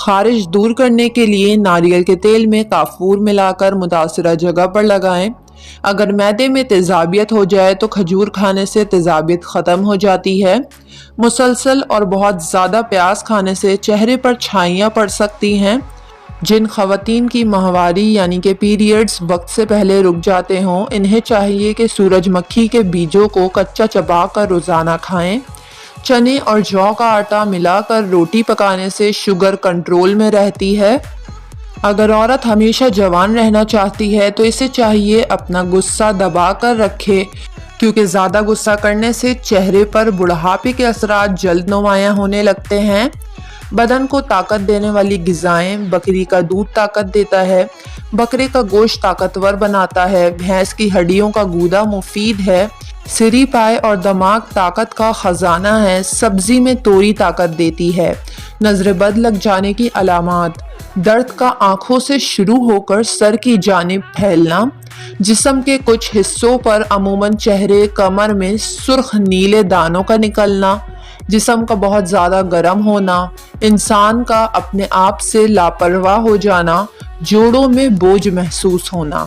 خارش دور کرنے کے لیے ناریل کے تیل میں کافور ملاکر متاثرہ جگہ پر لگائیں۔ اگر معدے میں تیزابیت ہو جائے تو کھجور کھانے سے تیزابیت ختم ہو جاتی ہے۔ مسلسل اور بہت زیادہ پیاز کھانے سے چہرے پر چھائیاں پڑ سکتی ہیں۔ جن خواتین کی ماہواری یعنی کہ پیریڈز وقت سے پہلے رک جاتے ہوں، انہیں چاہیے کہ سورج مکھی کے بیجوں کو کچا چبا کر روزانہ کھائیں۔ چنے اور جو کا آٹا ملا کر روٹی پکانے سے شوگر کنٹرول میں رہتی ہے۔ اگر عورت ہمیشہ جوان رہنا چاہتی ہے تو اسے چاہیے اپنا غصہ دبا کر رکھے، کیونکہ زیادہ غصہ کرنے سے چہرے پر بڑھاپے کے اثرات جلد نمایاں ہونے لگتے ہیں۔ بدن کو طاقت دینے والی غذائیں: بکری کا دودھ طاقت دیتا ہے، بکرے کا گوشت طاقتور بناتا ہے، بھینس کی ہڈیوں کا گودا مفید ہے، سری پائے اور دماغ طاقت کا خزانہ ہے، سبزی میں توری طاقت دیتی ہے۔ نظر بد لگ جانے کی علامات: درد کا آنکھوں سے شروع ہو کر سر کی جانب پھیلنا، جسم کے کچھ حصوں پر عموماً چہرے، کمر میں سرخ نیلے دانوں کا نکلنا، جسم کا بہت زیادہ گرم ہونا، انسان کا اپنے آپ سے لاپرواہ ہو جانا، جوڑوں میں بوجھ محسوس ہونا۔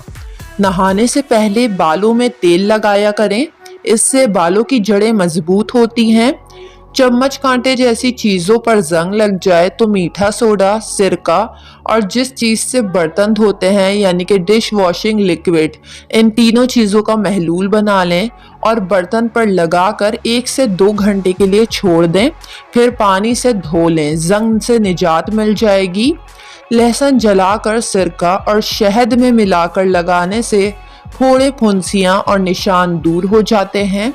نہانے سے پہلے بالوں میں تیل لگایا کریں، اس سے بالوں کی جڑیں مضبوط ہوتی ہیں۔ چمچ کانٹے جیسی چیزوں پر زنگ لگ جائے تو میٹھا سوڈا، سرکہ اور جس چیز سے برتن دھوتے ہیں یعنی کہ ڈش واشنگ لیکوڈ، ان تینوں چیزوں کا محلول بنا لیں اور برتن پر لگا کر 1 سے 2 گھنٹے کے لیے چھوڑ دیں، پھر پانی سے دھو لیں، زنگ سے نجات مل جائے گی۔ لہسن جلا کر سرکہ اور شہد میں ملا کر لگانے سے پھوڑے، پھنسیاں اور نشان دور ہو جاتے ہیں۔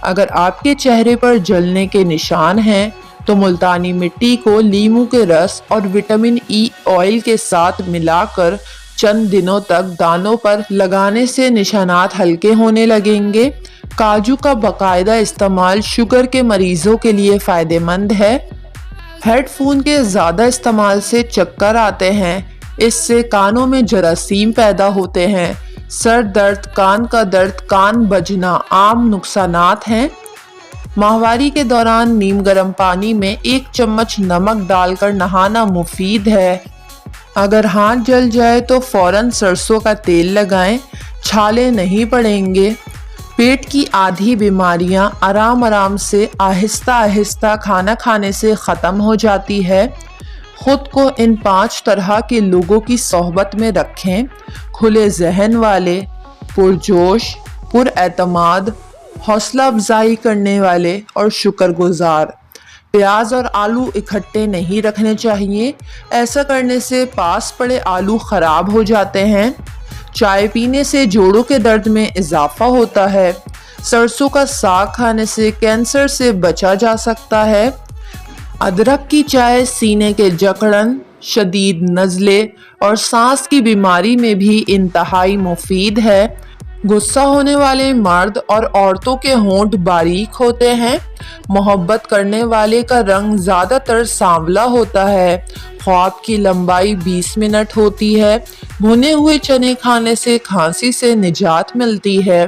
اگر آپ کے چہرے پر جلنے کے نشان ہیں تو ملتانی مٹی کو لیموں کے رس اور وٹامن ای آئل کے ساتھ ملا کر چند دنوں تک دانوں پر لگانے سے نشانات ہلکے ہونے لگیں گے۔ کاجو کا باقاعدہ استعمال شوگر کے مریضوں کے لیے فائدہ مند ہے۔ ہیڈ فون کے زیادہ استعمال سے چکر آتے ہیں، اس سے کانوں میں جراثیم پیدا ہوتے ہیں۔ سر درد، کان کا درد، کان بجنا عام نقصانات ہیں۔ ماہواری کے دوران نیم گرم پانی میں 1 چمچ نمک ڈال کر نہانا مفید ہے۔ اگر ہاتھ جل جائے تو فوراً سرسوں کا تیل لگائیں، چھالے نہیں پڑیں گے۔ پیٹ کی آدھی بیماریاں آرام سے آہستہ آہستہ کھانا کھانے سے ختم ہو جاتی ہے۔ خود کو ان 5 طرح کے لوگوں کی صحبت میں رکھیں: کھلے ذہن والے، پرجوش، پر اعتماد، حوصلہ افزائی کرنے والے اور شکر گزار۔ پیاز اور آلو اکٹھے نہیں رکھنے چاہیے، ایسا کرنے سے پاس پڑے آلو خراب ہو جاتے ہیں۔ چائے پینے سے جوڑوں کے درد میں اضافہ ہوتا ہے۔ سرسوں کا ساگ کھانے سے کینسر سے بچا جا سکتا ہے۔ ادرک کی چائے سینے کے جکڑن، شدید نزلے اور سانس کی بیماری میں بھی انتہائی مفید ہے۔ غصہ ہونے والے مرد اور عورتوں کے ہونٹ باریک ہوتے ہیں۔ محبت کرنے والے کا رنگ زیادہ تر سانولا ہوتا ہے۔ خواب کی لمبائی 20 منٹ ہوتی ہے۔ بھنے ہوئے چنے کھانے سے کھانسی سے نجات ملتی ہے۔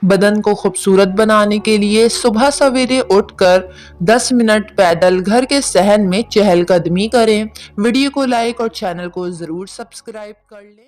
بدن کو خوبصورت بنانے کے لیے صبح سویرے اٹھ کر 10 منٹ پیدل گھر کے صحن میں چہل قدمی کریں۔ ویڈیو کو لائک اور چینل کو ضرور سبسکرائب کر لیں۔